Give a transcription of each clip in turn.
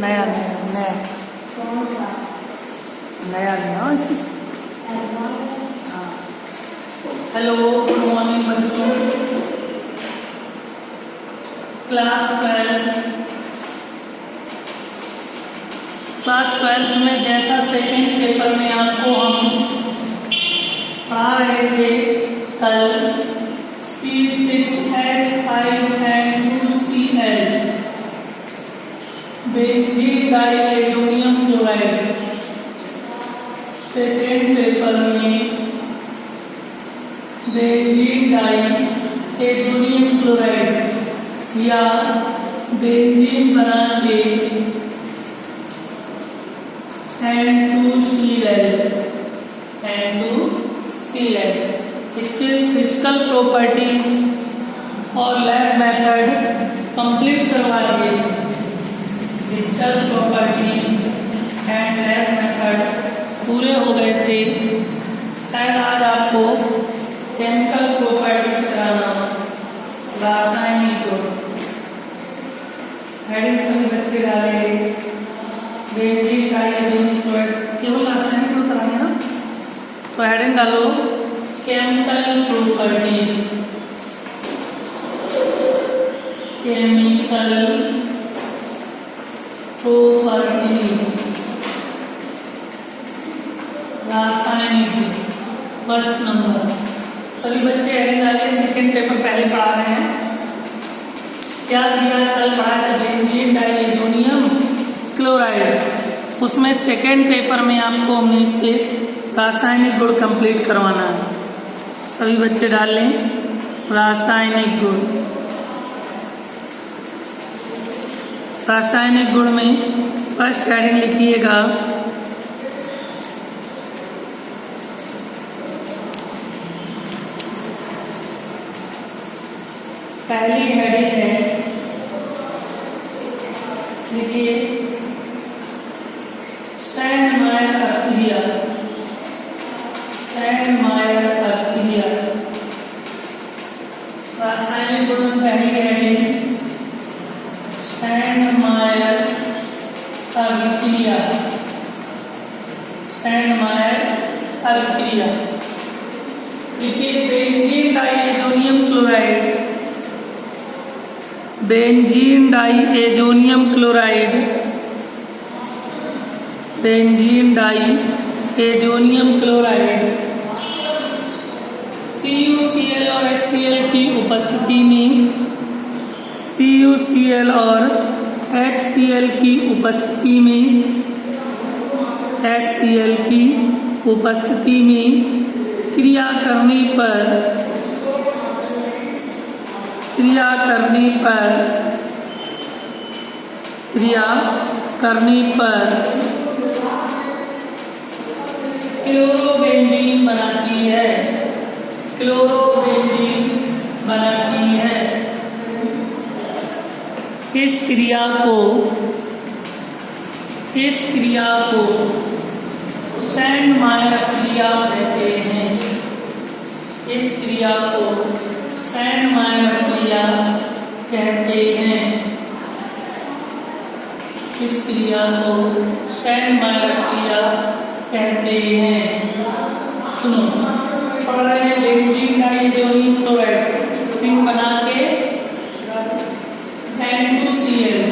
नया नया नया कौन सा? नया नया इसकी। एडवांस। हाँ। हेलो, गुड मॉर्निंग बच्चों। क्लास 12 में जैसा सेकेंड पेपर में आपको हम पढ़ा रहे थे कल C6H5 and 2Cl benzene diazonium chloride. Second paper में बेंजीन डाइएजोनियम क्लोराइड या बेंजीन बना के N2Cl इसके फिजिकल प्रॉपर्टीज और लैब मेथड कंप्लीट करवा दिए। Physical properties and lab method पूरे हो गए थे। शायद आज आपको केमिकल प्रॉपर्टीज कराना, रासायनिक गुण। हेडिंग सभी बच्चे डालेंगे। बेंजीन डाइएजोनियम क्लोराइड केवल रासायनिक गुण कराने हैं। तो हेडिंग डालो केमिकल प्रॉपर्टीज। केमिकल प्रॉपर्टीज रासायनिक फर्स्ट नंबर। सभी बच्चे हेडिंग डालिए। सेकेंड पेपर पहले पढ़ा रहे हैं। क्या दिया? कल पढ़ा था बेंजीन डाइएजोनियम क्लोराइड। उसमें सेकेंड पेपर में आपको हमने इसके रासायनिक गुण कंप्लीट करवाना है। सभी बच्चे डाल लें रासायनिक गुण। रासायनिक गुण में फर्स्ट हेडिंग लिखिएगा पहली हेडिंग है, लिखिए सैंडमायर प्रक्रिया। सैंडमायर प्रक्रिया रासायनिक गुण में पहली हेडिंग सैंडमायर प्रक्रिया। सैंडमायर प्रक्रिया। देखिए benzene diazonium chloride. Benzene diazonium chloride. Benzene diazonium chloride CuCl और HCl की उपस्थिति में, CuCl और HCl की उपस्थिति में, HCl की उपस्थिति में क्रिया करने पर क्लोरोबेंजीन बनाती है। क्लोरोबेंजीन बनाती है। इस क्रिया को सैंडमायर क्रिया कहते हैं। इस क्रिया को सैंडमायर क्रिया कहते हैं। इस क्रिया को सैंडमायर क्रिया कहते हैं। सुनो, पढ़ रहे हैं बेंजीन डाइएजोनियम क्लोराइड रिंग बना के N2Cl,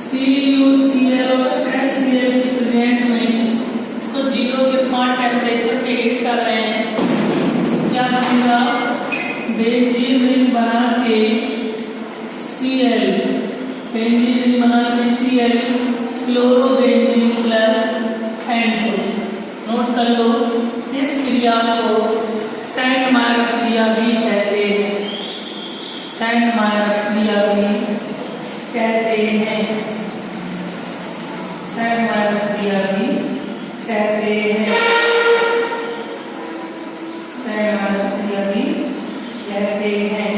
CuCl और HCl के प्रेजेंट में इसको 0 से 5 टेम्परेचर पे हीट कर रहे हैं। क्या बनेगा? बेंजीन रिंग बना के Cl, बेंजीन रिंग बना के Cl, chlorobenzene plus N2। Note कर लो, इस क्रिया को सैंडमायर क्रिया भी कहते हैं। सैंडमायर क्रिया भी कहते हैं। सैंडमायर क्रिया भी कहते हैं। सैंडमायर क्रिया भी कहते हैं।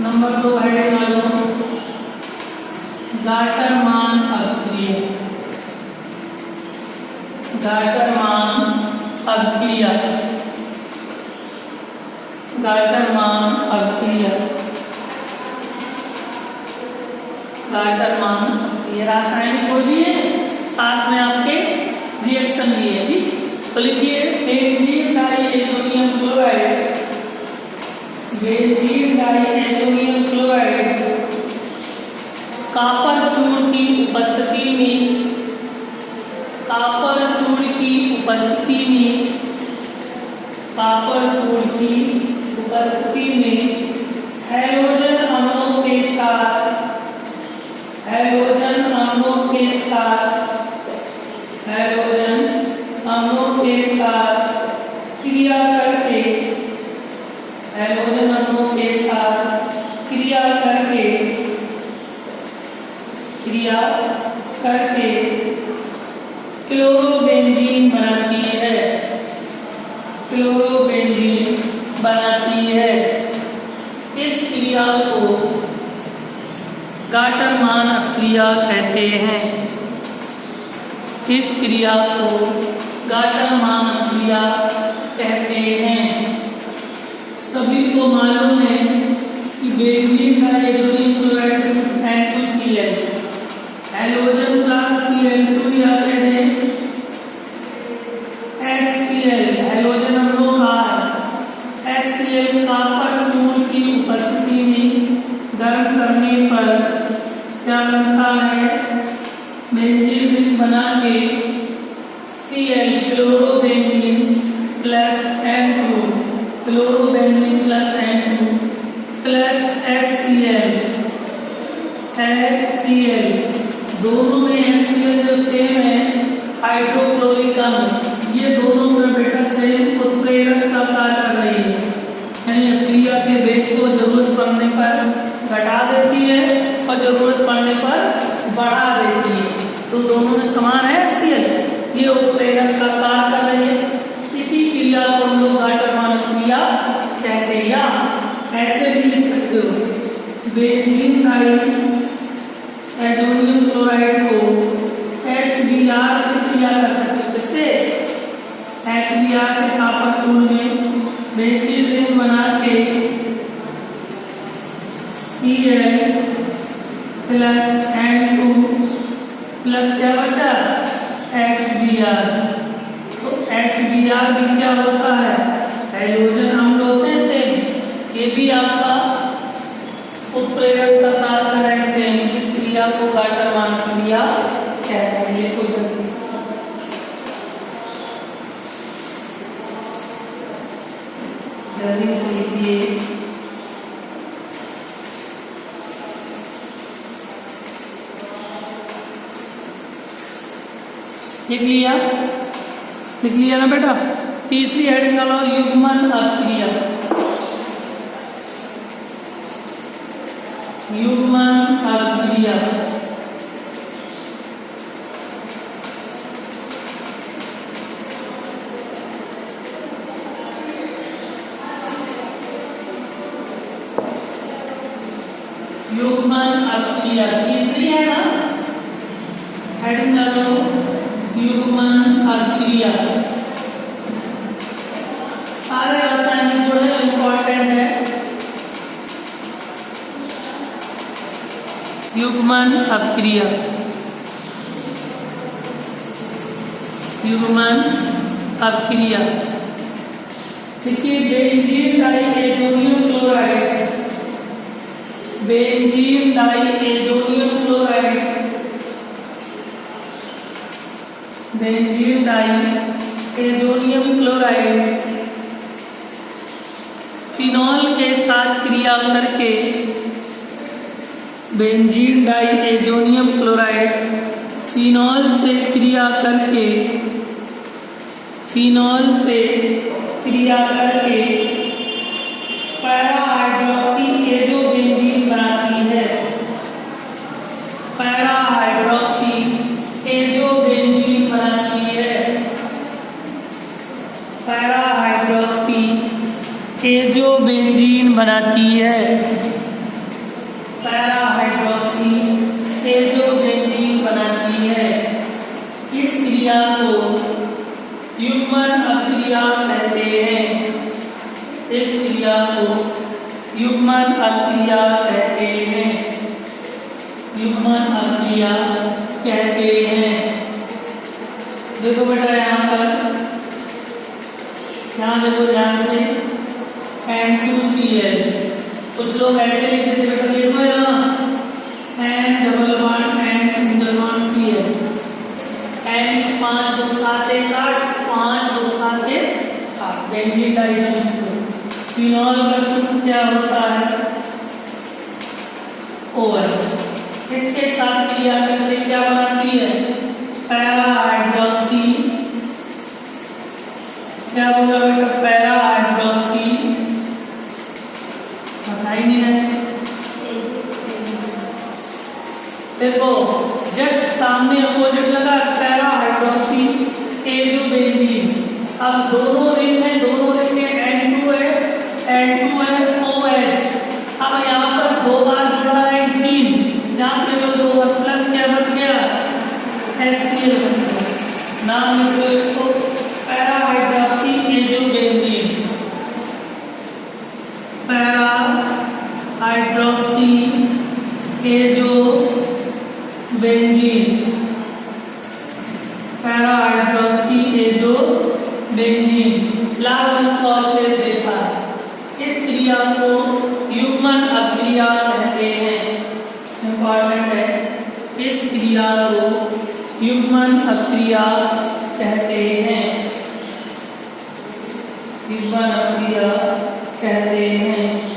नंबर 2 हेडिंग डालो गाटरमान अभिक्रिया। गाटरमान अभिक्रिया। गाटरमान अभिक्रिया गाटर मान, ये रासायनिक कोई भी है, साथ में आपके रिएक्शन भी है। ठीक, तो लिखिए benzene diazonium chloride, benzene diazonium chloride copper चूर्ण की उपस्थिति में, कॉपर चूर्ण की उपस्थिति में, कॉपर चूर्ण की उपस्थिति में हैलोजन अणुओं के साथ, हैलोजन अणुओं के साथ, हैलोजन अणुओं के साथ क्रिया करके, हैलोजन अणुओं के साथ क्रिया करके, क्रिया करके क्लोरोबेंजीन बनाती है, क्लोरोबेंजीन बनाती है। इस क्रिया को गाटरमान क्रिया कहते हैं। इस क्रिया को गाटरमान क्रिया कहते हैं। सभी को मालूम है कि benzene diazonium chloride N2Cl, halogen का Cl2 या कह दें HCl, हैलोजन अणुओं का HCl कॉपर चूर्ण की उपस्थिति में गर्म करने पर क्या बनता है, बेंजीन रिंग बना के Cl chlorobenzene plus N2, chlorobenzene plus N2 plus HCl, दोनों में HCl जो सेम है, हाइड्रोक्लोरिक अम्ल, ये दोनों में बेटा सेम उत्प्रेरक का कार्य कर रही है, यानी क्रिया के वेग को जरूरत पड़ने पर घटा देती है और जरूरत पड़ने पर बढ़ा देती है। तो दोनों में समान है HCl, ये उत्प्रेरक का कार्य कर रही है। इसी क्रिया को हम लोग गाटरमान क्रिया कहते हैं, या ऐसे भी लिख सकते हो, बेंजीन डाइएजोनियम क्लोराइड को HBr से क्रिया कर सकते हो। इससे HBr से कॉपर चूर्ण में बेंजीन रिंग बना के Cl प्लस N2 प्लस क्या बचा HBr। तो HBr भी क्या होता है, हैलोजन अम्ल होते हैं सेम, ये भी आपका उत्प्रेरक का कार्य कर रहा है सेम। इस क्रिया को गाटरमान क्रिया कहते हैं। कोई जल्दी से लिखिए, लिख लिया, लिख लिया ना बेटा। तीसरी हेडिंग डालो, युग्मन अभिक्रिया, युग्मन अभिक्रिया। युग्मन अभिक्रिया तीसरी है ना, हेडिंग डालो युग्मन अभिक्रिया। सारे रासायनिक गुण है, इंपॉर्टेंट है। युग्मन अभिक्रिया, युग्मन अभिक्रिया। देखिए benzene diazonium chloride, benzene diazonium chloride, benzene diazonium chloride phenol के साथ क्रिया करके, बेंजीन डाइएजोनियम क्लोराइड फिनॉल से क्रिया करके, फिनॉल से क्रिया करके पैरा हाइड्रोक्सी एजो बेंजीन बनाती है, पैरा हाइड्रोक्सी एजो बेंजीन बनाती है, पैरा हाइड्रोक्सी एजो बेंजीन बनाती है, पैरा हाइड्रोक्सी एजो बेंजीन बनाती है। इस क्रिया को युग्मन अभिक्रिया कहते हैं। इस क्रिया को युग्मन अभिक्रिया कहते हैं। युग्मन युग्मन अभिक्रिया कहते हैं। देखो बेटा यहाँ पर, यहाँ देखो ध्यान से, N2Cl। कुछ लोग ऐसे लिखते थे बेटा, देखो यहाँ N double bond N single bond Cl, N 5 2 7 1 8 5 2 7 1 8, benzene डाइज़ोनियम। Phenol का सूत्र क्या होता है? OH। इसके साथ क्रिया करके क्या बनाती है? Para hydroxy. क्या बोला बेटा? Para hydroxy. पता ही नहीं है। देखो जस्ट सामने अपोजिट लगा, पैरा हाइड्रोक्सी एजो बेंजीन। अब दोनों रिंग में, दोनों रिंग में N2 है, N2 है, OH। अब यहाँ पर दो बार जुड़ा है 3, यहाँ पे दो बार प्लस क्या बच गया? HCl बच गया। नाम लिखो इसको, para hydroxy azo benzene. Para hydroxy azo benzene, para hydroxy azo benzene. लाल रंग का अक्षर देखा। इस क्रिया को युग्मन अभिक्रिया कहते हैं। इंपॉर्टेंट है, इस क्रिया को युग्मन अभिक्रिया कहते हैं। युग्मन अभिक्रिया कहते हैं।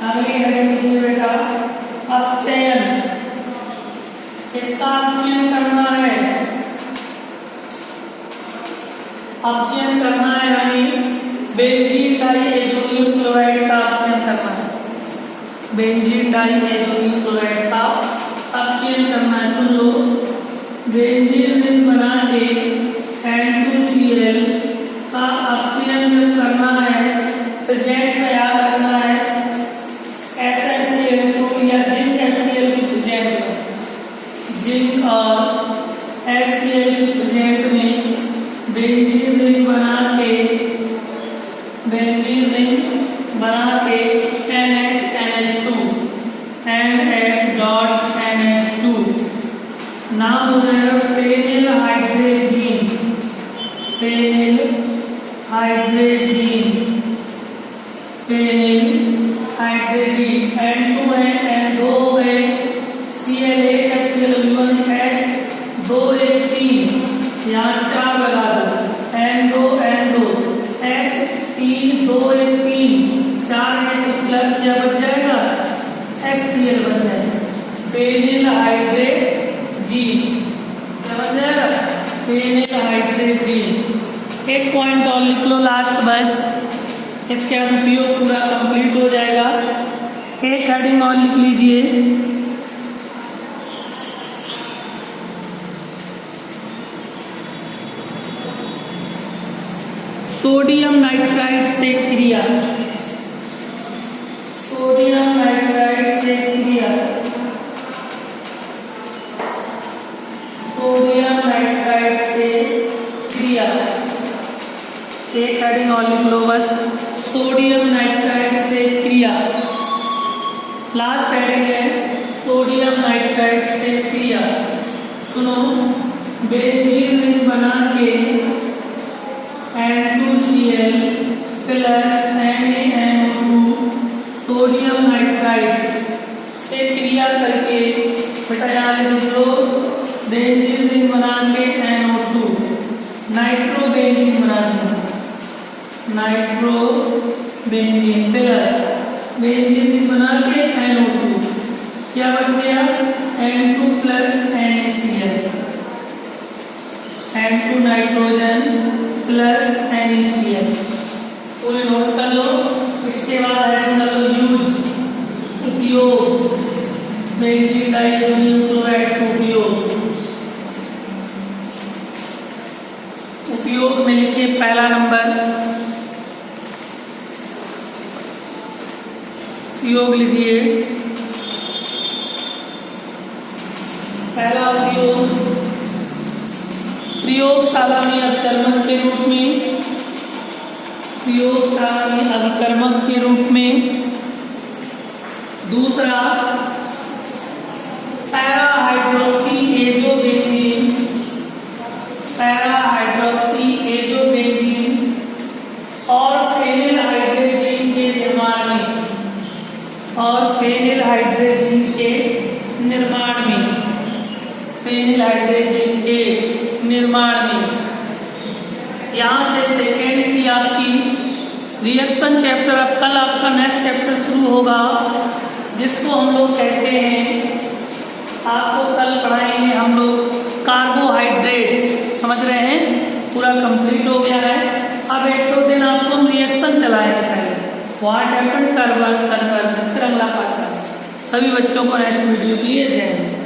आगे हेडिंग बेटा, अपचयन। इसका अपचयन करना है, अपचयन करना है, यानी बेंजीन डाइएजोनियम क्लोराइड का अपचयन करना है। बेंजीन डाइएजोनियम क्लोराइड का अपचयन करना है। सुन लो, बेंजीन रिंग बना के N2Cl का अपचयन जब करना है, प्रेजेंट में याद रखना है SnCl2 या जिंक HCl की प्रेजेंट में, जिंक और HCl की प्रेजेंट में बेंजीन रिंग बना के, बेंजीन रिंग बना के NH2 NH डॉट NH2 नाम हो जाएगा phenyl hydrazine. Phenyl hydrazine, phenyl hydrazine. N2 है, N2 है, Cl1 है, Cl1 H 2 1 3, यहाँ 4 लगा दो, N2 N2 H 3 2 1 3 4 है तो प्लस क्या बच जाएगा? HCl बन जाएगा। फेनिल हाइड्रेजीन क्या बन जाएगा? Phenyl hydrazine. एक पॉइंट और लिख लो लास्ट बस, इसके बाद उपयोग पूरा कंप्लीट हो जाएगा। एक हेडिंग और लिख लीजिए, सोडियम नाइट्राइड से क्रिया। सोडियम नाइट्राइड से क्रिया, सोडियम नाइट्राइड से क्रिया। एक हेडिंग और लिख लो बस, सोडियम नाइट्राइड से क्रिया। लास्ट हेडिंग है सोडियम नाइट्राइड से क्रिया। सुनो, बेंजीन रिंग बना के N2Cl plus NaNO2 sodium nitride से क्रिया करके बेटा याद लिख लो, बेंजीन रिंग बना के NO2 नाइट्रो बेंजीन बना देना, nitro benzene plus benzene ring बना के NO2, क्या बच गया? N2 plus NaCl, N2 nitrogen plus NaCl। पूरी नोट कर लो। इसके बाद हेडिंग कर लो यूज, उपयोग, बेंजीन डाइएजोनियम क्लोराइड का उपयोग। उपयोग में लिखिए पहला नंबर, उपयोग लिखिए प्रयोगशाला में अभिकर्मक के रूप में, प्रयोगशाला में अभिकर्मक के रूप में। दूसरा पैराहाइड्रोक्सी एजोबेंजीन, पैराहाइड्रोक्सी एजोबेंजीन और फेनिलहाइड्रेजीन के निर्माण में, और फेनिलहाइड्रेजीन के निर्माण में, फेनिलहाइड्रेजीन के निर्माण में। यहाँ से सेकेंड की आपकी रिएक्शन चैप्टर, अब कल आपका नेक्स्ट चैप्टर शुरू होगा जिसको हम लोग कहते हैं, आपको कल पढ़ाएंगे हम लोग कार्बोहाइड्रेट। समझ रहे हैं, पूरा कंप्लीट हो गया है। अब एक दो दिन आपको हम रिएक्शन चलाएंगे पहले, व्हाट हैपेंड, कन्वर्जन, फिर अगला पार्ट। सभी बच्चों को नेक्स्ट वीडियो के लिए जय हिंद।